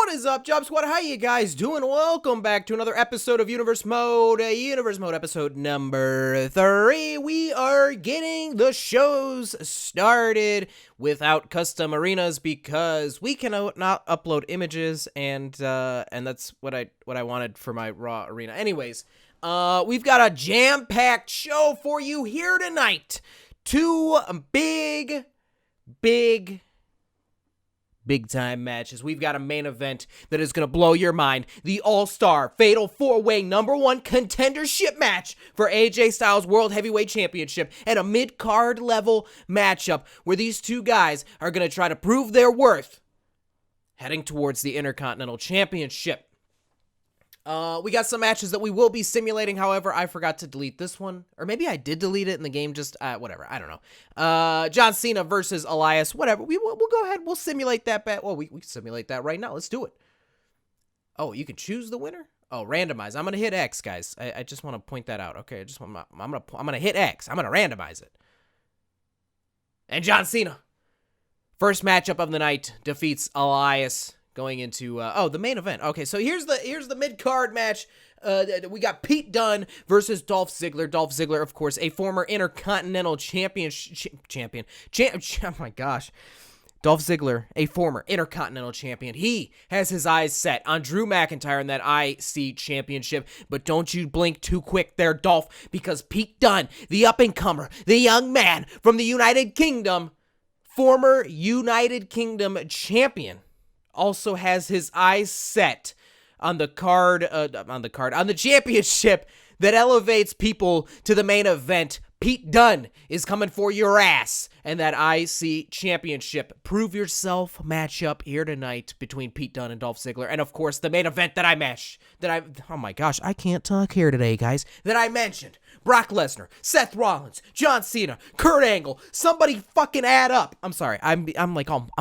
What is up, Job Squad? How you guys doing? Welcome back to another episode of Universe Mode. Universe Mode episode number 3. We are getting the shows started without custom arenas because we cannot upload images, and that's what I wanted for my Raw arena. Anyways, we've got a jam-packed show for you here tonight. Two big-time matches. We've got a main event that is going to blow your mind. The All-Star Fatal 4-Way #1 contendership match for AJ Styles World Heavyweight Championship and a mid-card level matchup where these two guys are going to try to prove their worth heading towards the Intercontinental Championship. We got some matches that we will be simulating. However, I forgot to delete this one. Or maybe I did delete it in the game, just, whatever. I don't know. John Cena versus Elias, whatever. We'll go ahead. We'll simulate that bet. Well, we can simulate that right now. Let's do it. Oh, you can choose the winner? Oh, randomize. I'm going to hit X, guys. I just want to point that out. Okay, I'm going to hit X. I'm going to randomize it. And John Cena, first matchup of the night, defeats Elias. Going into, the main event. Okay, so here's the mid-card match. We got Pete Dunn versus Dolph Ziggler. Dolph Ziggler, of course, a former Intercontinental champion. Oh my gosh. Dolph Ziggler, a former Intercontinental champion. He has his eyes set on Drew McIntyre in that IC championship. But don't you blink too quick there, Dolph, because Pete Dunn, the up-and-comer, the young man from the United Kingdom, former United Kingdom champion, also has his eyes set on the championship that elevates people to the main event. Pete Dunn is coming for your ass and that IC championship. Prove yourself matchup here tonight between Pete Dunn and Dolph Ziggler. And of course, the main event oh my gosh, I can't talk here today, guys, that I mentioned. Brock Lesnar, Seth Rollins, John Cena, Kurt Angle. Somebody fucking add up. I'm sorry. I'm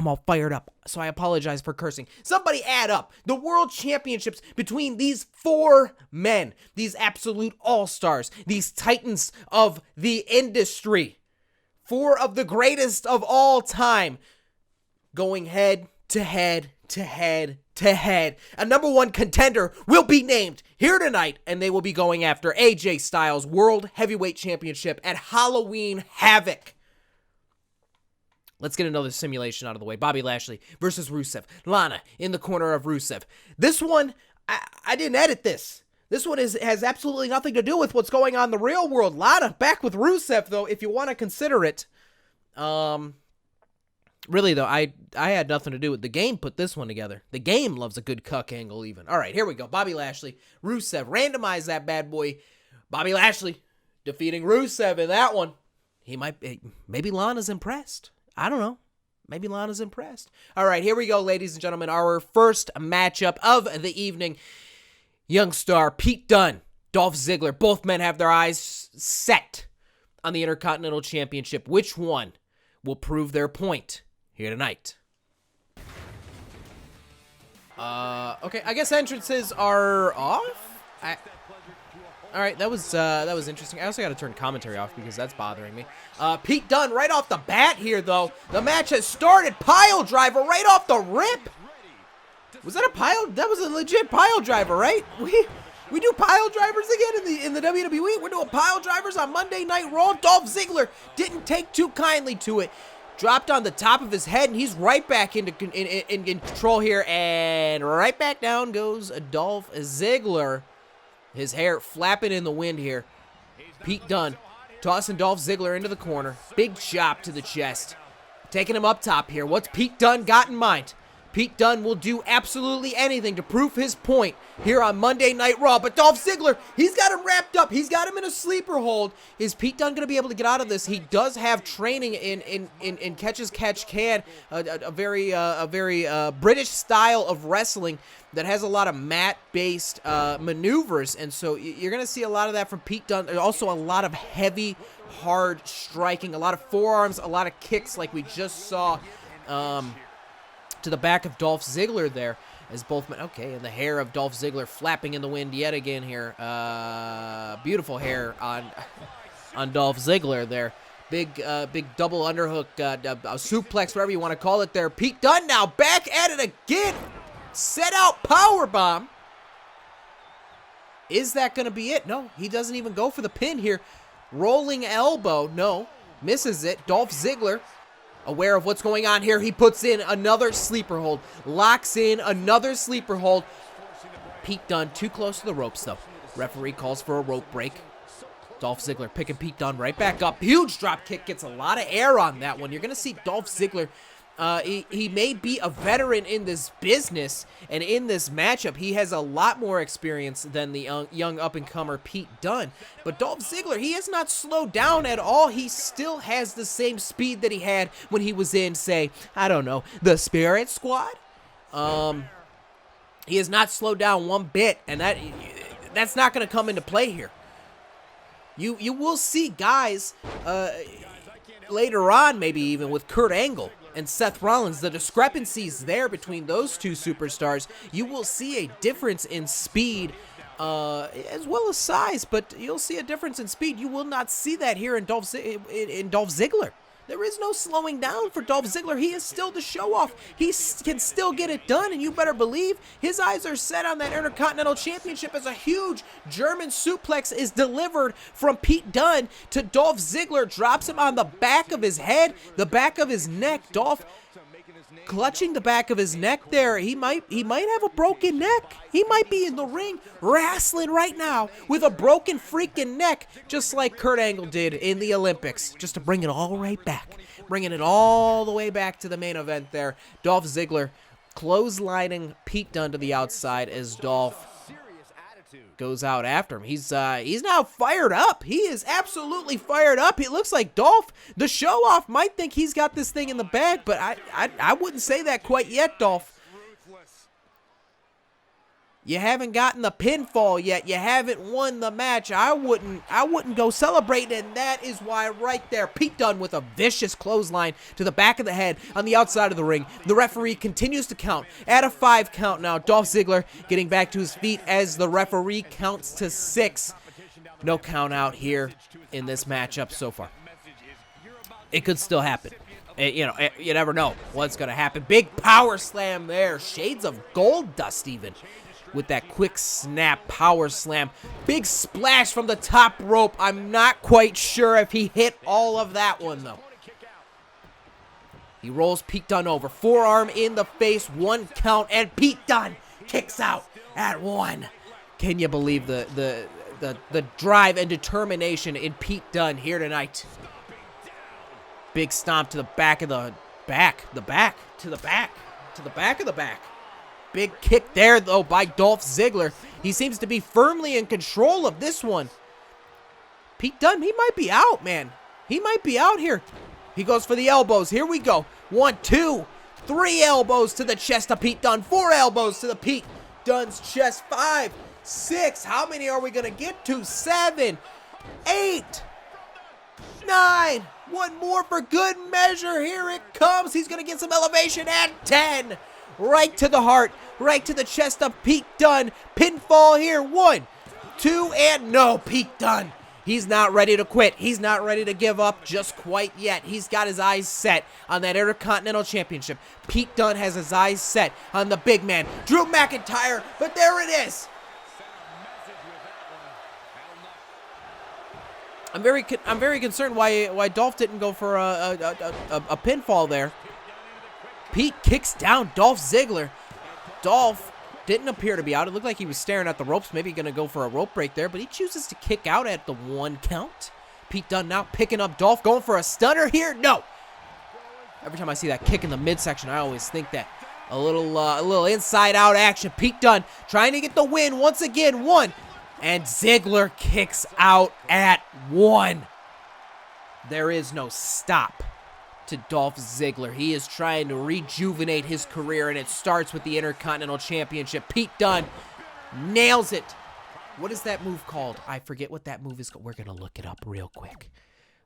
all fired up. So I apologize for cursing. Somebody add up the world championships between these four men, these absolute all-stars, these titans of the industry. Four of the greatest of all time going head to head to head to head. A #1 contender will be named here tonight, and they will be going after AJ Styles World Heavyweight Championship at Halloween Havoc. Let's get another simulation out of the way. Bobby Lashley versus Rusev. Lana in the corner of Rusev. This one, I didn't edit this. This one has absolutely nothing to do with what's going on in the real world. Lana back with Rusev, though, if you want to consider it. Really, though, I had nothing to do with the game. Put this one together. The game loves a good cuck angle, even. All right, here we go. Bobby Lashley, Rusev. Randomize that bad boy. Bobby Lashley defeating Rusev in that one. Maybe Lana's impressed. I don't know. Maybe Lana's impressed. All right, here we go, ladies and gentlemen. Our first matchup of the evening. Young star Pete Dunn, Dolph Ziggler. Both men have their eyes set on the Intercontinental Championship. Which one will prove their point here tonight? Okay, I guess entrances are off. All right, that was interesting. I also got to turn commentary off because that's bothering me. Pete Dunn right off the bat here, though. The match has started. Pile driver right off the rip. Was that a pile? That was a legit pile driver, right? We do pile drivers again in the WWE. We're doing pile drivers on Monday Night Raw. Dolph Ziggler didn't take too kindly to it. Dropped on the top of his head, and he's right back in control here. And right back down goes Dolph Ziggler. His hair flapping in the wind here. Pete Dunn tossing Dolph Ziggler into the corner. Big chop to the chest. Taking him up top here. What's Pete Dunn got in mind? Pete Dunn will do absolutely anything to prove his point here on Monday Night Raw. But Dolph Ziggler, he's got him wrapped up. He's got him in a sleeper hold. Is Pete Dunn going to be able to get out of this? He does have training in catch-as-catch-can, a very British style of wrestling that has a lot of mat-based maneuvers. And so you're going to see a lot of that from Pete Dunn. There's also a lot of heavy, hard striking, a lot of forearms, a lot of kicks like we just saw to the back of Dolph Ziggler there as both men. Okay, and the hair of Dolph Ziggler flapping in the wind yet again here. Beautiful hair on Dolph Ziggler there. Big double underhook, suplex, whatever you want to call it there. Pete Dunn now back at it again. set out powerbomb. Is that going to be it? No, he doesn't even go for the pin here. Rolling elbow, no, misses it. Dolph Ziggler, aware of what's going on here, he puts in another sleeper hold, locks in another sleeper hold. Pete Dunne too close to the ropes, though. Referee calls for a rope break. Dolph Ziggler picking Pete Dunne right back up. Huge drop kick, gets a lot of air on that one. You're going to see Dolph Ziggler. He may be a veteran in this business, and in this matchup, he has a lot more experience than the young up-and-comer Pete Dunne. But Dolph Ziggler, he has not slowed down at all. He still has the same speed that he had when he was in, say, I don't know, the Spirit Squad. He has not slowed down one bit, and that's not going to come into play here. You will see guys later on, maybe even with Kurt Angle and Seth Rollins, the discrepancies there between those two superstars, you will see a difference in speed as well as size, but you'll see a difference in speed. You will not see that here in Dolph Ziggler. There is no slowing down for Dolph Ziggler. He is still the show-off. He can still get it done, and you better believe his eyes are set on that Intercontinental Championship as a huge German suplex is delivered from Pete Dunne to Dolph Ziggler. Drops him on the back of his head, the back of his neck. Dolph clutching the back of his neck there. He might have a broken neck. He might be in the ring wrestling right now with a broken freaking neck, just like Kurt Angle did in the Olympics, just to bring it all right back. Bringing it all the way back to the main event there. Dolph Ziggler clotheslining Pete Dunne to the outside as Dolph goes out after him. He's now fired up. He is absolutely fired up. It looks like Dolph, the show-off, might think he's got this thing in the bag, but I wouldn't say that quite yet, Dolph. You haven't gotten the pinfall yet. You haven't won the match. I wouldn't go celebrating, and that is why right there, Pete Dunne with a vicious clothesline to the back of the head on the outside of the ring. The referee continues to count at a 5 count now. Dolph Ziggler getting back to his feet as the referee counts to 6. No count out here in this matchup so far. It could still happen. You never know what's going to happen. Big power slam there. Shades of gold dust even. With that quick snap power slam. Big splash from the top rope. I'm not quite sure if he hit all of that one, though. He rolls Pete Dunne over. Forearm in the face. 1 count. And Pete Dunne kicks out at 1. Can you believe the drive and determination in Pete Dunne here tonight? Big stomp to the back of the back. To the back of the back. Big kick there, though, by Dolph Ziggler. He seems to be firmly in control of this one. Pete Dunne, he might be out, man. He might be out here. He goes for the elbows. Here we go. 1, 2, 3 elbows to the chest of Pete Dunne. 4 elbows to the Pete Dunne's chest. 5, 6. How many are we going to get to? 7, 8, 9. One more for good measure. Here it comes. He's going to get some elevation. And 10. Right to the heart, right to the chest of Pete Dunne. Pinfall here. 1, 2, and no, Pete Dunne. He's not ready to quit. He's not ready to give up just quite yet. He's got his eyes set on that Intercontinental Championship. Pete Dunne has his eyes set on the big man, Drew McIntyre, but there it is. I'm very concerned why Dolph didn't go for a pinfall there. Pete kicks down Dolph Ziggler. Dolph didn't appear to be out. It looked like he was staring at the ropes, maybe going to go for a rope break there, but he chooses to kick out at the 1 count. Pete Dunne now picking up Dolph, going for a stunner here. No. Every time I see that kick in the midsection, I always think that a little inside-out action. Pete Dunne trying to get the win once again. 1. And Ziggler kicks out at 1. There is no stop to Dolph Ziggler. He is trying to rejuvenate his career, and it starts with the Intercontinental Championship. Pete Dunne nails it. What is that move called? I forget what that move is called. We're going to look it up real quick.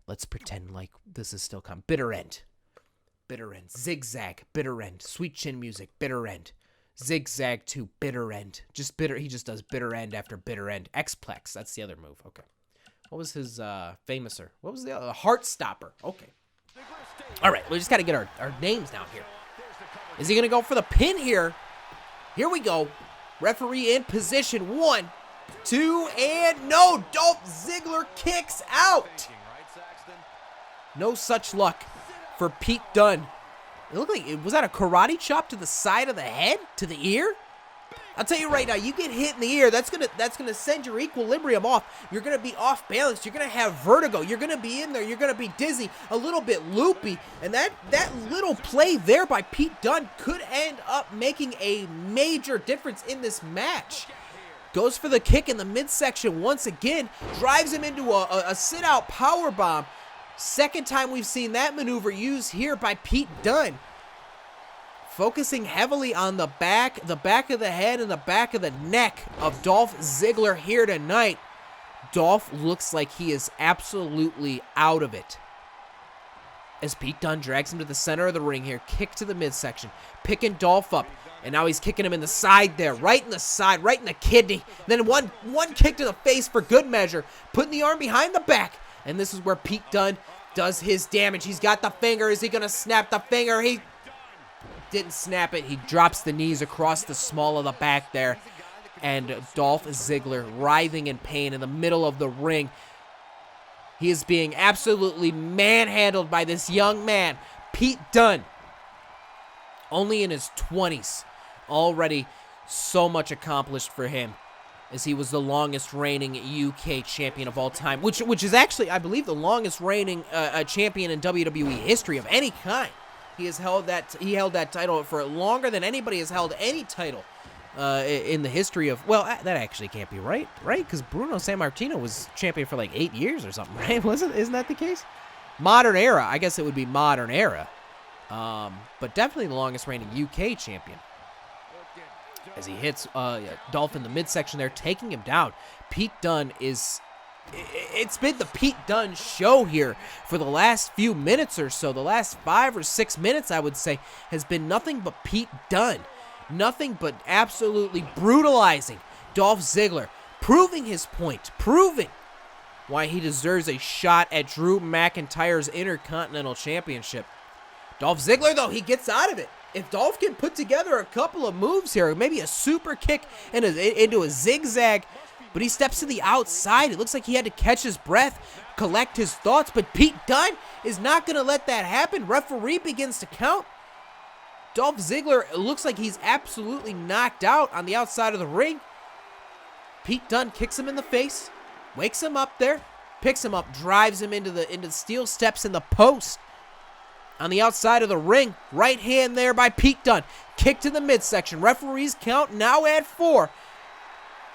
Let's pretend like this is still coming. Bitter end. Bitter end. Zigzag. Bitter end. Sweet chin music. Bitter end. Zigzag to bitter end. Just bitter. He just does bitter end after bitter end. X-Plex. That's the other move. Okay. What was his famouser? What was the other? Heart stopper. Okay. All right, we just got to get our names down here. Is he going to go for the pin here? Here we go. Referee in position. 1, 2, and no. Dolph Ziggler kicks out. No such luck for Pete Dunn. It looked like, was that a karate chop to the side of the head? To the ear? I'll tell you right now, you get hit in the ear, that's gonna send your equilibrium off. You're gonna be off balance. You're gonna have vertigo. You're gonna be in there. You're gonna be dizzy, a little bit loopy, and that little play there by Pete Dunn could end up making a major difference in this match. Goes for the kick in the midsection once again, drives him into a sit-out powerbomb. Second time we've seen that maneuver used here by Pete Dunn. Focusing heavily on the back of the head and the back of the neck of Dolph Ziggler here tonight. Dolph looks like he is absolutely out of it. As Pete Dunn drags him to the center of the ring here, kick to the midsection, picking Dolph up, and now he's kicking him in the side there, right in the side, right in the kidney. Then one kick to the face for good measure, putting the arm behind the back, and this is where Pete Dunn does his damage. He's got the finger. Is he gonna snap the finger? He didn't snap it. He drops the knees across the small of the back there. And Dolph Ziggler writhing in pain in the middle of the ring. He is being absolutely manhandled by this young man, Pete Dunn. Only in his 20s. Already so much accomplished for him, as he was the longest reigning UK champion of all time. Which is actually, I believe, the longest reigning champion in WWE history of any kind. He held that title for longer than anybody has held any title in the history of, well, that actually can't be right? Because Bruno Sammartino was champion for like 8 years or something, right? Isn't that the case? Modern era, I guess it would be modern era. But definitely the longest reigning UK champion. As he hits Dolph in the midsection there, taking him down. Pete Dunn is... It's been the Pete Dunn show here for the last few minutes or so. The last 5 or 6 minutes, I would say, has been nothing but Pete Dunn. Nothing but absolutely brutalizing Dolph Ziggler. Proving his point. Proving why he deserves a shot at Drew McIntyre's Intercontinental Championship. Dolph Ziggler, though, he gets out of it. If Dolph can put together a couple of moves here, maybe a super kick and into a zigzag, but he steps to the outside. It looks like he had to catch his breath, collect his thoughts, but Pete Dunn is not going to let that happen. Referee begins to count. Dolph Ziggler, it looks like he's absolutely knocked out on the outside of the ring. Pete Dunn kicks him in the face, wakes him up there, picks him up, drives him into the steel steps in the post. On the outside of the ring, right hand there by Pete Dunn. Kick to the midsection. Referees count now at 4.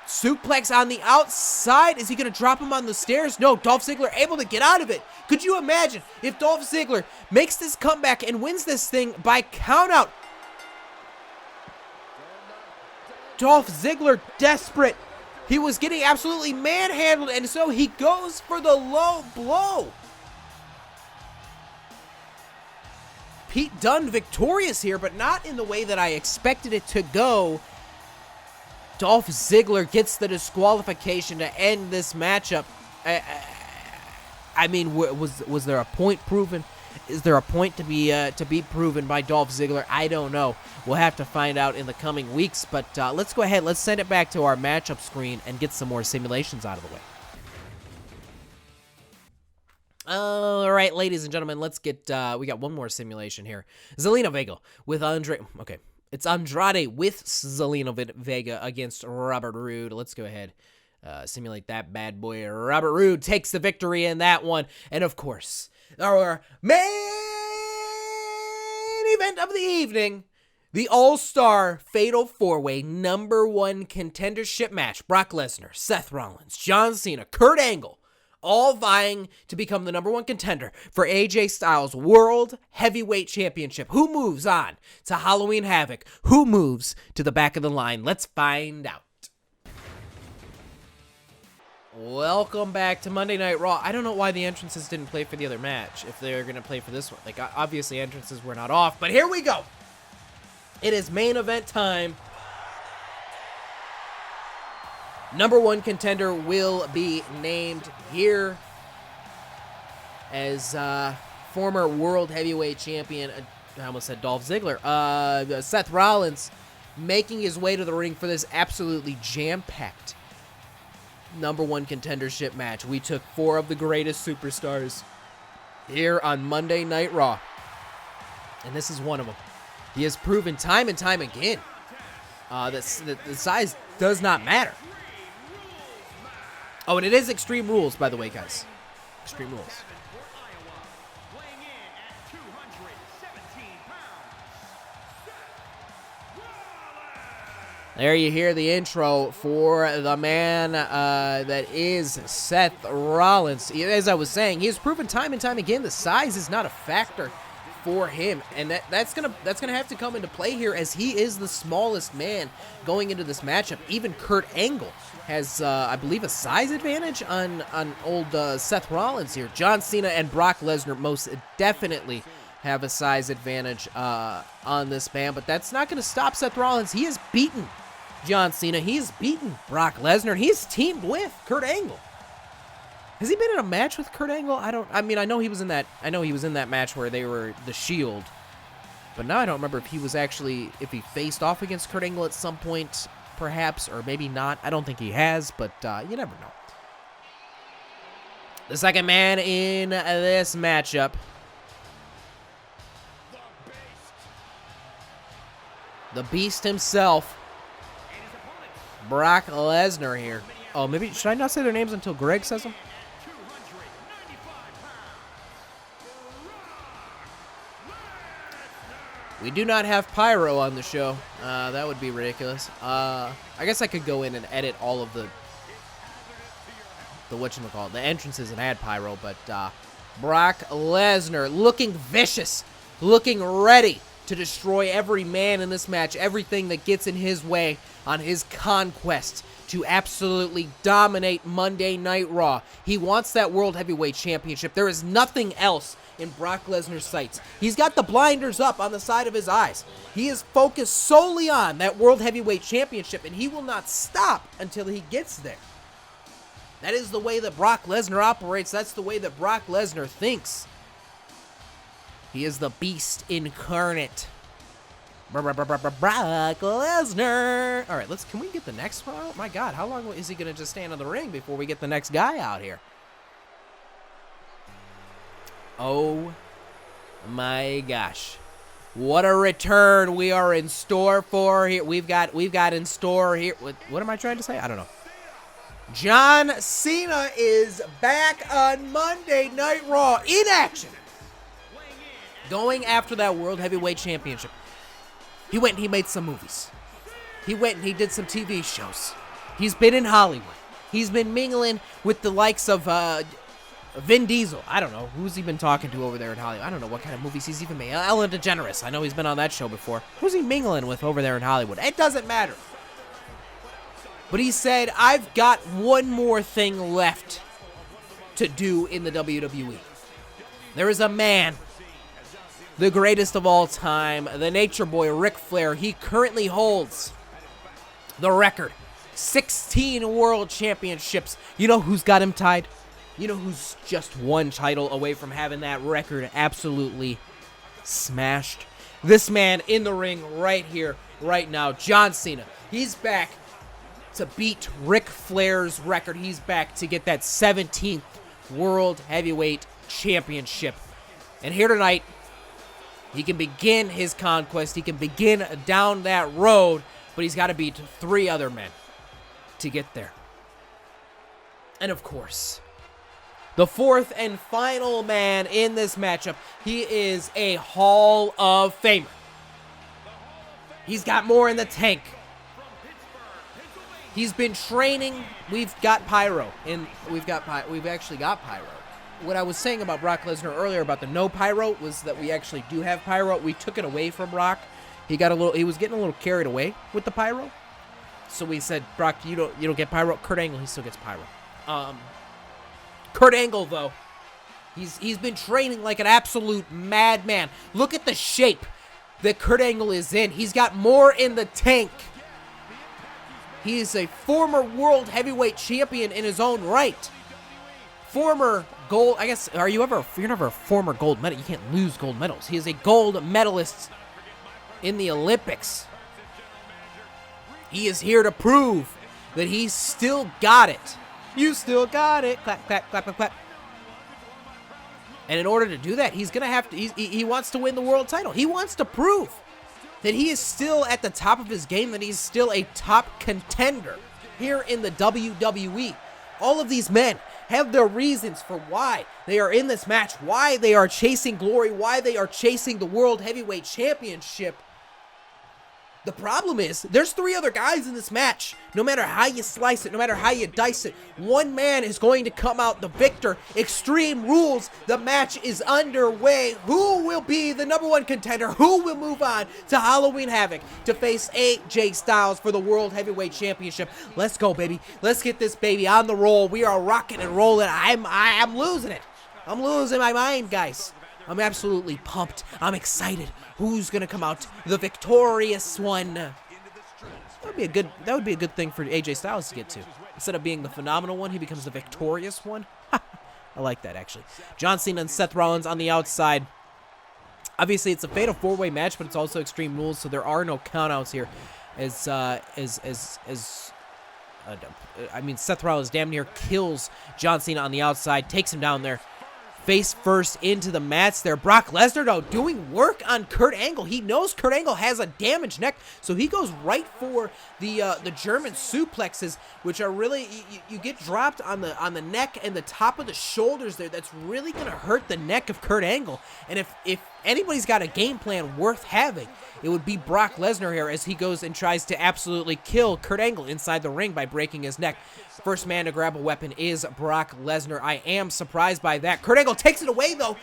Suplex on the outside. Is he going to drop him on the stairs? No, Dolph Ziggler able to get out of it. Could you imagine if Dolph Ziggler makes this comeback and wins this thing by countout? Dolph Ziggler desperate. He was getting absolutely manhandled, and so he goes for the low blow. Pete Dunn victorious here, but not in the way that I expected it to go. Dolph Ziggler gets the disqualification to end this matchup. I mean, was there a point proven? Is there a point to be proven by Dolph Ziggler? I don't know. We'll have to find out in the coming weeks. But let's go ahead. Let's send it back to our matchup screen and get some more simulations out of the way. All right, ladies and gentlemen, let's get, we got one more simulation here. Zelina Vega with it's Andrade with Zelina Vega against Robert Roode. Let's go ahead, simulate that bad boy. Robert Roode takes the victory in that one. And of course, our main event of the evening, the All-Star Fatal 4-Way #1 contendership match. Brock Lesnar, Seth Rollins, John Cena, Kurt Angle, all vying to become the #1 contender for AJ Styles' World Heavyweight Championship. Who moves on to Halloween Havoc? Who moves to the back of the line? Let's find out. Welcome back to Monday Night Raw. I don't know why the entrances didn't play for the other match if they're going to play for this one. Like, obviously entrances were not off, but here we go. It is main event time. #1 contender will be named here as former World Heavyweight Champion, I almost said Dolph Ziggler, Seth Rollins making his way to the ring for this absolutely jam-packed #1 contendership match. We took 4 of the greatest superstars here on Monday Night Raw, and this is one of them. He has proven time and time again that the size does not matter. Oh, and it is Extreme Rules, by the way, guys. Extreme Rules. There you hear the intro for the man that is Seth Rollins. As I was saying, he has proven time and time again the size is not a factor for him, and that's gonna have to come into play here, as he is the smallest man going into this matchup. Even Kurt Angle has, I believe, a size advantage on old Seth Rollins here. John Cena and Brock Lesnar most definitely have a size advantage on this man, but that's not going to stop Seth Rollins. He has beaten John Cena. He's beaten Brock Lesnar. He's teamed with Kurt Angle. Has he been in a match with Kurt Angle? I know he was in that match where they were the Shield. But now I don't remember if he faced off against Kurt Angle at some point, perhaps, or maybe not. I don't think he has, but you never know. The second man in this matchup, the Beast himself, Brock Lesnar here. Oh, maybe, should I not say their names until Greg says them? We do not have Pyro on the show. That would be ridiculous. I guess I could go in and edit all of the entrances and add Pyro, but Brock Lesnar looking vicious, looking ready to destroy every man in this match, everything that gets in his way on his conquest to absolutely dominate Monday Night Raw. He wants that World Heavyweight Championship. There is nothing else in Brock Lesnar's sights. He's got the blinders up on the side of his eyes. He is focused solely on that World Heavyweight Championship, and he will not stop until he gets there. That is the way that Brock Lesnar operates. That's the way that Brock Lesnar thinks. He is the Beast incarnate. Brock Lesnar. All right, can we get the next one out? My God, how long is he going to just stand on the ring before we get the next guy out here? Oh my gosh. What a return we are in store for here. We've got in store here. What am I trying to say? I don't know. John Cena is back on Monday Night Raw in action, going after that World Heavyweight Championship. He went and he made some movies. He went and he did some TV shows. He's been in Hollywood. He's been mingling with the likes of Vin Diesel. I don't know. Who's he been talking to over there in Hollywood? I don't know what kind of movies he's even made. Ellen DeGeneres. I know he's been on that show before. Who's he mingling with over there in Hollywood? It doesn't matter. But he said, I've got one more thing left to do in the WWE. There is a man, the greatest of all time, the Nature Boy, Ric Flair. He currently holds the record. 16 world championships. You know who's got him tied? You know who's just one title away from having that record absolutely smashed? This man in the ring right here, right now, John Cena. He's back to beat Ric Flair's record. He's back to get that 17th World Heavyweight Championship. And here tonight, he can begin his conquest. He can begin down that road, but he's got to beat 3 other men to get there. And of course, the 4th and final man in this matchup, he is a Hall of Famer. He's got more in the tank. He's been training. We've got Pyro, and we've actually got Pyro. What I was saying about Brock Lesnar earlier about the no Pyro was that we actually do have Pyro. We took it away from Brock. He was getting a little carried away with the Pyro. So we said, Brock, you don't get Pyro. Kurt Angle, he still gets Pyro. Kurt Angle, though, he's been training like an absolute madman. Look at the shape that Kurt Angle is in. He's got more in the tank. He is a former World Heavyweight Champion in his own right. Former gold, I guess, you're never a former gold medal. You can't lose gold medals. He is a gold medalist in the Olympics. He is here to prove that he's still got it. You still got it. Clap, clap, clap, clap, clap. And in order to do that, he's going to have to, he wants to win the world title. He wants to prove that he is still at the top of his game, that he's still a top contender here in the WWE. All of these men have their reasons for why they are in this match, why they are chasing glory, why they are chasing the World Heavyweight Championship. The problem is, there's 3 other guys in this match. No matter how you slice it, no matter how you dice it, one man is going to come out the victor. Extreme Rules, the match is underway. Who will be the #1 contender? Who will move on to Halloween Havoc to face AJ Styles for the World Heavyweight Championship? Let's go, baby. Let's get this baby on the roll. We are rocking and rolling. I'm losing it. I'm losing my mind, guys. I'm absolutely pumped. I'm excited. Who's gonna come out the victorious one? That would be a good thing for AJ Styles to get to. Instead of being the phenomenal one, he becomes the victorious one. I like that, actually. John Cena and Seth Rollins on the outside. Obviously, it's a fatal 4-way match, but it's also Extreme Rules, so there are no countouts here. I mean, Seth Rollins damn near kills John Cena on the outside, takes him down there. Face first into the mats there. Brock Lesnar, though, doing work on Kurt Angle. He knows Kurt Angle has a damaged neck, so he goes right for the German suplexes, which are really, you get dropped on the neck and the top of the shoulders there. That's really going to hurt the neck of Kurt Angle. And if anybody's got a game plan worth having, it would be Brock Lesnar here as he goes and tries to absolutely kill Kurt Angle inside the ring by breaking his neck. First man to grab a weapon is Brock Lesnar. I am surprised by that. Kurt Angle takes it away, though,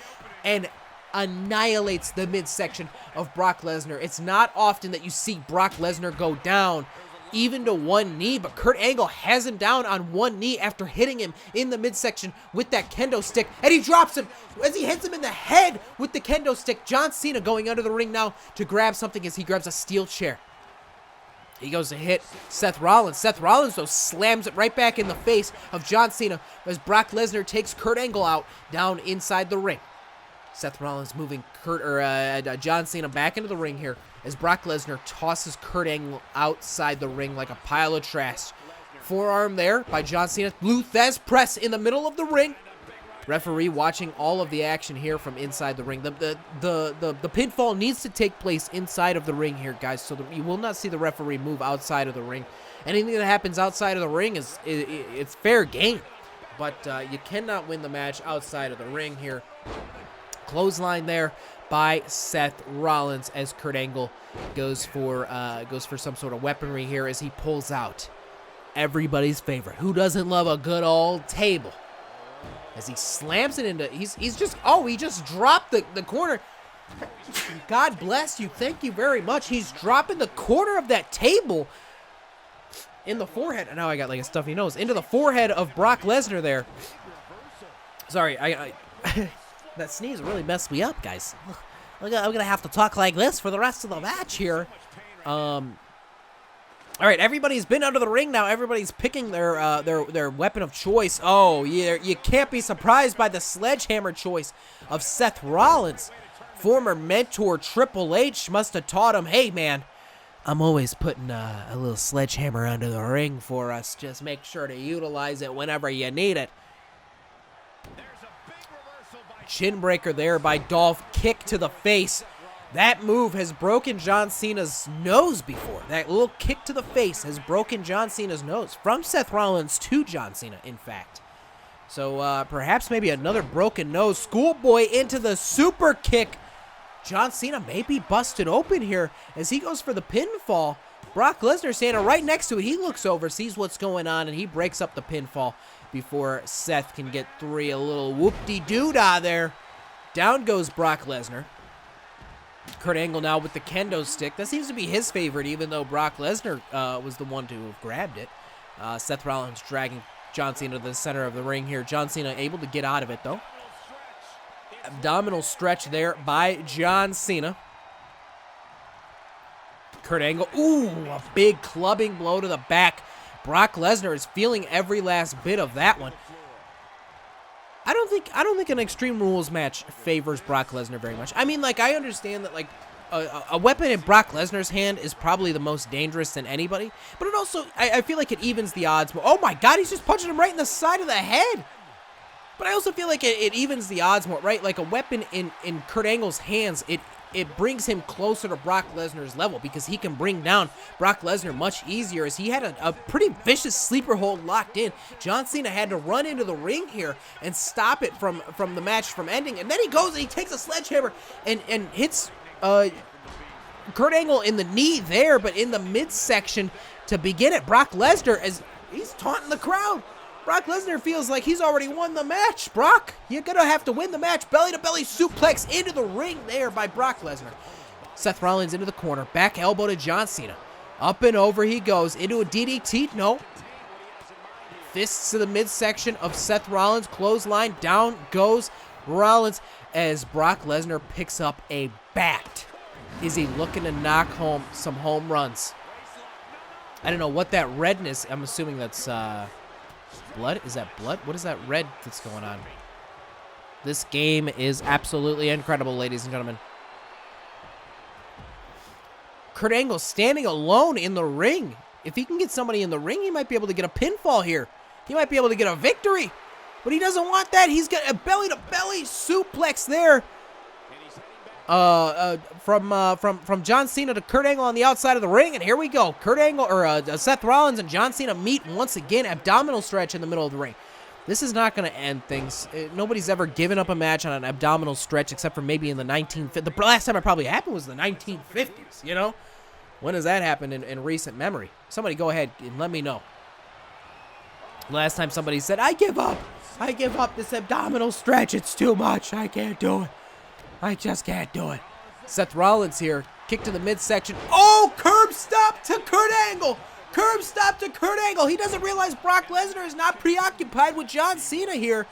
and annihilates the midsection of Brock Lesnar. It's not often that you see Brock Lesnar go down even to one knee, but Kurt Angle has him down on one knee after hitting him in the midsection with that kendo stick, and he drops him as he hits him in the head with the kendo stick. John Cena going under the ring now to grab something as he grabs a steel chair. He goes to hit Seth Rollins. Seth Rollins, though, slams it right back in the face of John Cena as Brock Lesnar takes Kurt Angle out down inside the ring. Seth Rollins moving John Cena back into the ring here as Brock Lesnar tosses Kurt Angle outside the ring like a pile of trash. Forearm there by John Cena. Lou Thesz press in the middle of the ring. Referee watching all of the action here from inside the ring. The pinfall needs to take place inside of the ring here, guys, so that you will not see the referee move outside of the ring. Anything that happens outside of the ring it's fair game, but you cannot win the match outside of the ring here. Clothesline there by Seth Rollins as Kurt Angle goes for some sort of weaponry here as he pulls out everybody's favorite. Who doesn't love a good old table? As he slams it into, he just dropped the corner. God bless you. Thank you very much. He's dropping the corner of that table in the forehead. Now I got like a stuffy nose. Into the forehead of Brock Lesnar there. Sorry, I that sneeze really messed me up, guys. I'm gonna have to talk like this for the rest of the match here. All right, everybody's been under the ring now. Everybody's picking their weapon of choice. Oh, yeah, you can't be surprised by the sledgehammer choice of Seth Rollins. Former mentor Triple H must have taught him, hey, man, I'm always putting a little sledgehammer under the ring for us. Just make sure to utilize it whenever you need it. Chin breaker there by Dolph. Kick to the face. That move has broken John Cena's nose before. That little kick to the face has broken John Cena's nose. From Seth Rollins to John Cena, in fact. So perhaps maybe another broken nose. Schoolboy into the super kick. John Cena may be busted open here as he goes for the pinfall. Brock Lesnar standing right next to it. He looks over, sees what's going on, and he breaks up the pinfall before Seth can get three. A little whoop-de-doo-dah there. Down goes Brock Lesnar. Kurt Angle now with the kendo stick. That seems to be his favorite, even though Brock Lesnar was the one to have grabbed it. Seth Rollins dragging John Cena to the center of the ring here. John Cena able to get out of it, though. Abdominal stretch there by John Cena. Kurt Angle, ooh, a big clubbing blow to the back. Brock Lesnar is feeling every last bit of that one. I don't think an Extreme Rules match favors Brock Lesnar very much. I mean, like, I understand that, like, a weapon in Brock Lesnar's hand is probably the most dangerous than anybody, but it also, I feel like it evens the odds. Oh my God, he's just punching him right in the side of the head. But I also feel like it evens the odds more, right? Like a weapon in Kurt Angle's hands, it brings him closer to Brock Lesnar's level because he can bring down Brock Lesnar much easier, as he had a pretty vicious sleeper hold locked in. John Cena had to run into the ring here and stop it from the match from ending. And then he goes and he takes a sledgehammer and hits Kurt Angle in the knee there, but in the midsection to begin it. Brock Lesnar, as he's taunting the crowd. Brock Lesnar feels like he's already won the match. Brock, you're going to have to win the match. Belly-to-belly suplex into the ring there by Brock Lesnar. Seth Rollins into the corner. Back elbow to John Cena. Up and over he goes. Into a DDT. No. Fists to the midsection of Seth Rollins. Clothesline. Down goes Rollins as Brock Lesnar picks up a bat. Is he looking to knock home some home runs? I don't know what that redness, I'm assuming that's blood. Is that blood? What is that red that's going on? This game is absolutely incredible, ladies and gentlemen. Kurt Angle standing alone in the ring. If he can get somebody in the ring, he might be able to get a pinfall here. He might be able to get a victory. But he doesn't want that. He's got a belly-to-belly suplex there. From John Cena to Kurt Angle on the outside of the ring, and here we go. Kurt Angle, or Seth Rollins and John Cena meet once again. Abdominal stretch in the middle of the ring. This is not going to end things. Nobody's ever given up a match on an abdominal stretch except for maybe in the 1950s. The last time it probably happened was the 1950s, you know? When has that happened in recent memory? Somebody go ahead and let me know. Last time somebody said, I give up this abdominal stretch. It's too much. I can't do it. I just can't do it. Seth Rollins here. Kick to the midsection. Oh, curb stop to Kurt Angle. Curb stop to Kurt Angle. He doesn't realize Brock Lesnar is not preoccupied with John Cena here.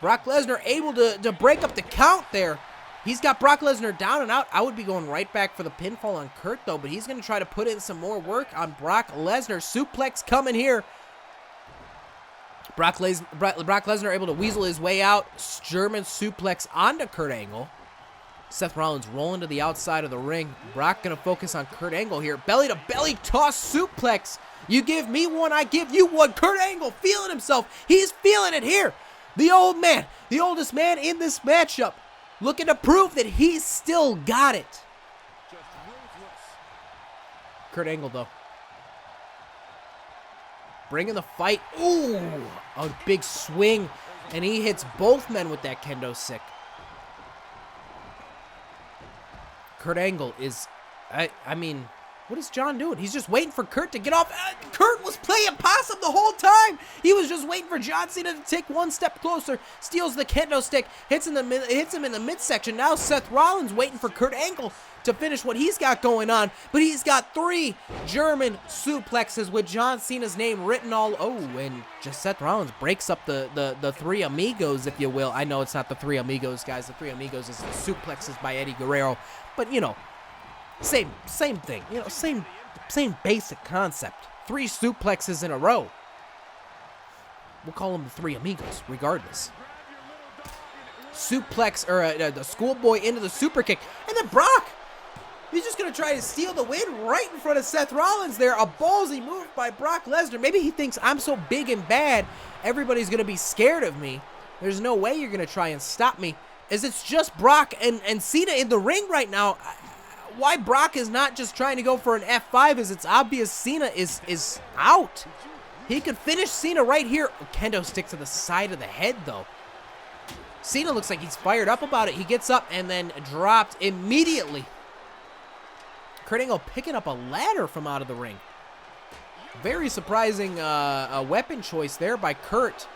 Brock Lesnar able to break up the count there. He's got Brock Lesnar down and out. I would be going right back for the pinfall on Kurt, though, but he's going to try to put in some more work on Brock Lesnar. Suplex coming here. Brock Lesnar able to weasel his way out. German suplex onto Kurt Angle. Seth Rollins rolling to the outside of the ring. Brock going to focus on Kurt Angle here. Belly-to-belly toss suplex. You give me one, I give you one. Kurt Angle feeling himself. He's feeling it here. The old man, the oldest man in this matchup, looking to prove that he's still got it. Kurt Angle, though, bringing the fight. Ooh, a big swing. And he hits both men with that kendo stick. Kurt Angle is, I mean, what is John doing? He's just waiting for Kurt to get off. Kurt was playing possum the whole time. He was just waiting for John Cena to take one step closer. Steals the kendo stick, hits him in the midsection. Now Seth Rollins waiting for Kurt Angle to finish what he's got going on. But he's got 3 German suplexes with John Cena's name written all. Oh, and just Seth Rollins breaks up the 3 amigos, if you will. I know it's not the 3 amigos, guys. The 3 amigos is the suplexes by Eddie Guerrero. But, you know, same thing. You know, same basic concept. 3 suplexes in a row. We'll call them the 3 amigos, regardless. Suplex, or the schoolboy into the super kick. And then Brock, he's just going to try to steal the win right in front of Seth Rollins there. A ballsy move by Brock Lesnar. Maybe he thinks I'm so big and bad, everybody's going to be scared of me. There's no way you're going to try and stop me. As it's just Brock and Cena in the ring right now. Why Brock is not just trying to go for an F5 is it's obvious Cena is out. He could finish Cena right here. Kendo stick to the side of the head, though. Cena looks like he's fired up about it. He gets up and then dropped immediately. Kurt Angle picking up a ladder from out of the ring. Very surprising weapon choice there by Kurt.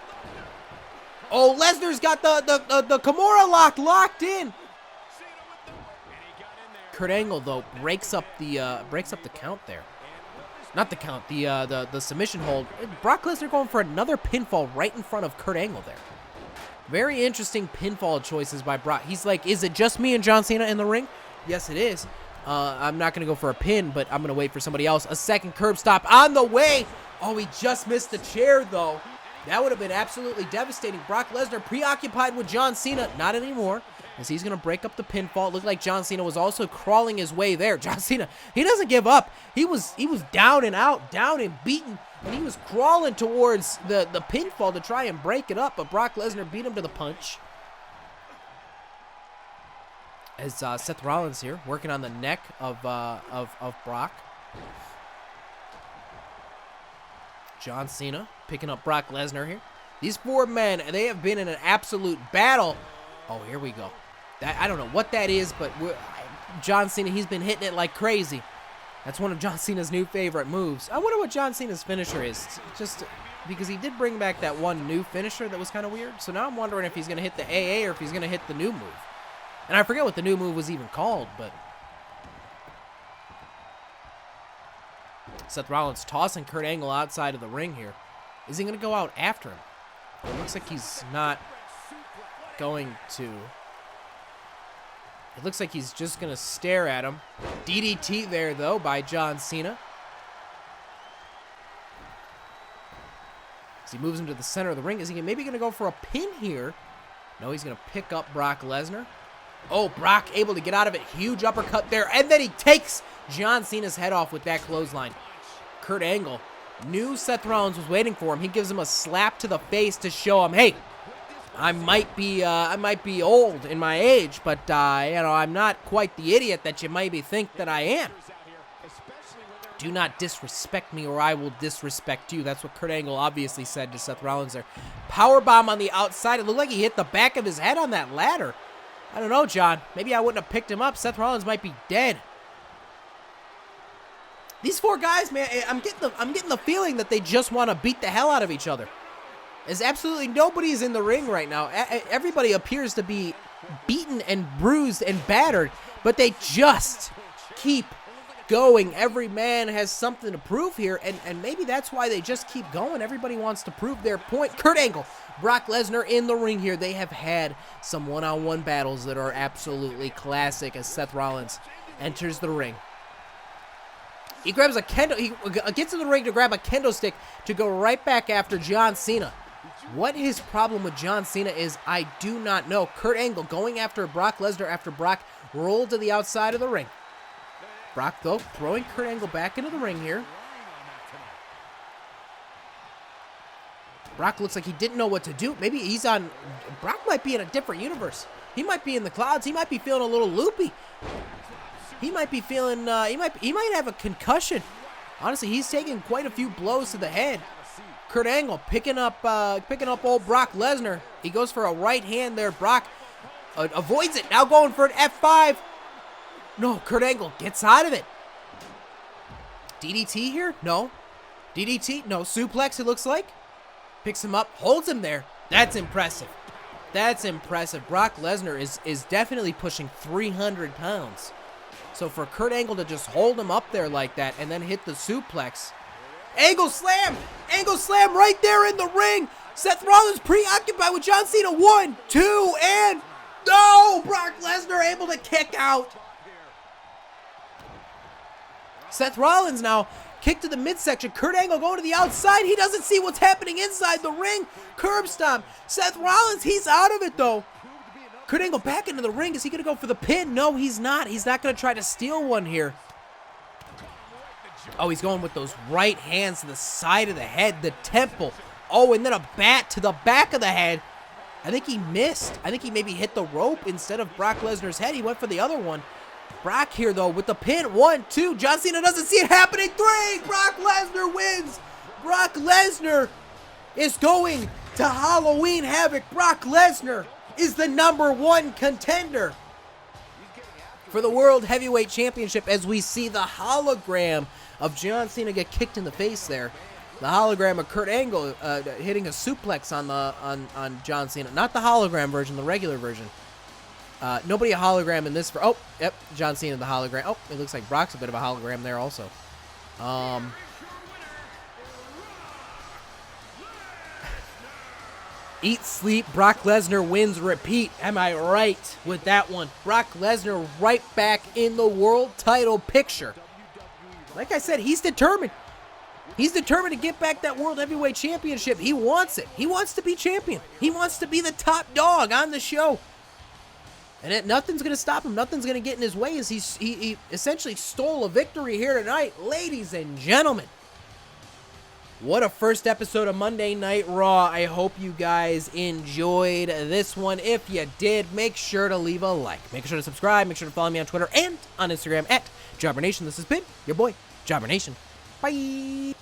Oh, Lesnar's got the Kimura locked in. Kurt Angle, though, breaks up the count there. Not the count, the submission hold. Brock Lesnar going for another pinfall right in front of Kurt Angle there. Very interesting pinfall choices by Brock. He's like, is it just me and John Cena in the ring? Yes, it is. I'm not going to go for a pin, but I'm going to wait for somebody else. A second curb stop on the way. Oh, he just missed the chair, though. That would have been absolutely devastating. Brock Lesnar preoccupied with John Cena. Not anymore. as he's going to break up the pinfall. It looked like John Cena was also crawling his way there. John Cena, he doesn't give up. He was down and out, down and beaten, and he was crawling towards the pinfall to try and break it up, but Brock Lesnar beat him to the punch. As Seth Rollins here, working on the neck of Brock. John Cena picking up Brock Lesnar here. These four men, they have been in an absolute battle. Oh, here we go. I don't know what that is, but John Cena, he's been hitting it like crazy. That's one of John Cena's new favorite moves. I wonder what John Cena's finisher is. Just because he did bring back that one new finisher that was kind of weird. So now I'm wondering if he's going to hit the AA or if he's going to hit the new move. And I forget what the new move was even called, but Seth Rollins tossing Kurt Angle outside of the ring here. Is he going to go out after him? It looks like he's not going to. It looks like he's just going to stare at him. DDT there, though, by John Cena. As he moves him to the center of the ring, is he maybe going to go for a pin here? No, he's going to pick up Brock Lesnar. Oh, Brock able to get out of it. Huge uppercut there. And then he takes John Cena's head off with that clothesline. Kurt Angle knew Seth Rollins was waiting for him. He gives him a slap to the face to show him, hey, I might be old in my age, but you know, I'm not quite the idiot that you maybe think that I am. Do not disrespect me or I will disrespect you. That's what Kurt Angle obviously said to Seth Rollins there. Powerbomb on the outside. It looked like he hit the back of his head on that ladder. I don't know, John. Maybe I wouldn't have picked him up. Seth Rollins might be dead. These four guys, man, I'm getting the feeling that they just want to beat the hell out of each other. As absolutely nobody's in the ring right now. Everybody appears to be beaten and bruised and battered, but they just keep going. Every man has something to prove here, and maybe that's why they just keep going. Everybody wants to prove their point. Kurt Angle, Brock Lesnar in the ring here. They have had some one-on-one battles that are absolutely classic as Seth Rollins enters the ring. He grabs a kendo. He gets in the ring to grab a kendo stick to go right back after John Cena. What his problem with John Cena is, I do not know. Kurt Angle going after Brock Lesnar after Brock rolled to the outside of the ring. Brock, though, throwing Kurt Angle back into the ring here. Brock looks like he didn't know what to do. Maybe he's on. Brock might be in a different universe. He might be in the clouds. He might be feeling a little loopy. He might be feeling. He might have a concussion. Honestly, he's taking quite a few blows to the head. Kurt Angle picking up old Brock Lesnar. He goes for a right hand there. Brock avoids it. Now going for an F5. No, Kurt Angle gets out of it. DDT here? No. DDT? No. Suplex, it looks like. Picks him up, holds him there. That's impressive. That's impressive. Brock Lesnar is definitely pushing 300 pounds. So for Kurt Angle to just hold him up there like that and then hit the suplex. Angle slam! Angle slam right there in the ring! Seth Rollins preoccupied with John Cena. 1, 2, and no! Brock Lesnar able to kick out. Seth Rollins now kick to the midsection. Kurt Angle going to the outside. He doesn't see what's happening inside the ring. Curb stomp. Seth Rollins, he's out of it though. Kurt Angle back into the ring. Is he going to go for the pin? No, he's not. He's not going to try to steal one here. Oh, he's going with those right hands to the side of the head, the temple. Oh, and then a bat to the back of the head. I think he missed. I think he maybe hit the rope instead of Brock Lesnar's head. He went for the other one. Brock here, though, with the pin. 1, 2. John Cena doesn't see it happening. 3. Brock Lesnar wins. Brock Lesnar is going to Halloween Havoc. Brock Lesnar is the #1 contender for the World Heavyweight Championship as we see the hologram of John Cena get kicked in the face there. The hologram of Kurt Angle hitting a suplex on John Cena. Not the hologram version, the regular version. Nobody a hologram in this. Oh, yep, John Cena the hologram. Oh, it looks like Brock's a bit of a hologram there also. Eat, sleep, Brock Lesnar wins, repeat. Am I right with that one? Brock Lesnar right back in the world title picture. Like I said, he's determined. He's determined to get back that World Heavyweight Championship. He wants it. He wants to be champion. He wants to be the top dog on the show. And nothing's going to stop him. Nothing's going to get in his way as he essentially stole a victory here tonight. Ladies and gentlemen, what a first episode of Monday Night Raw. I hope you guys enjoyed this one. If you did, make sure to leave a like. Make sure to subscribe. Make sure to follow me on Twitter and on Instagram at JobberNation. This has been your boy, JobberNation. Bye.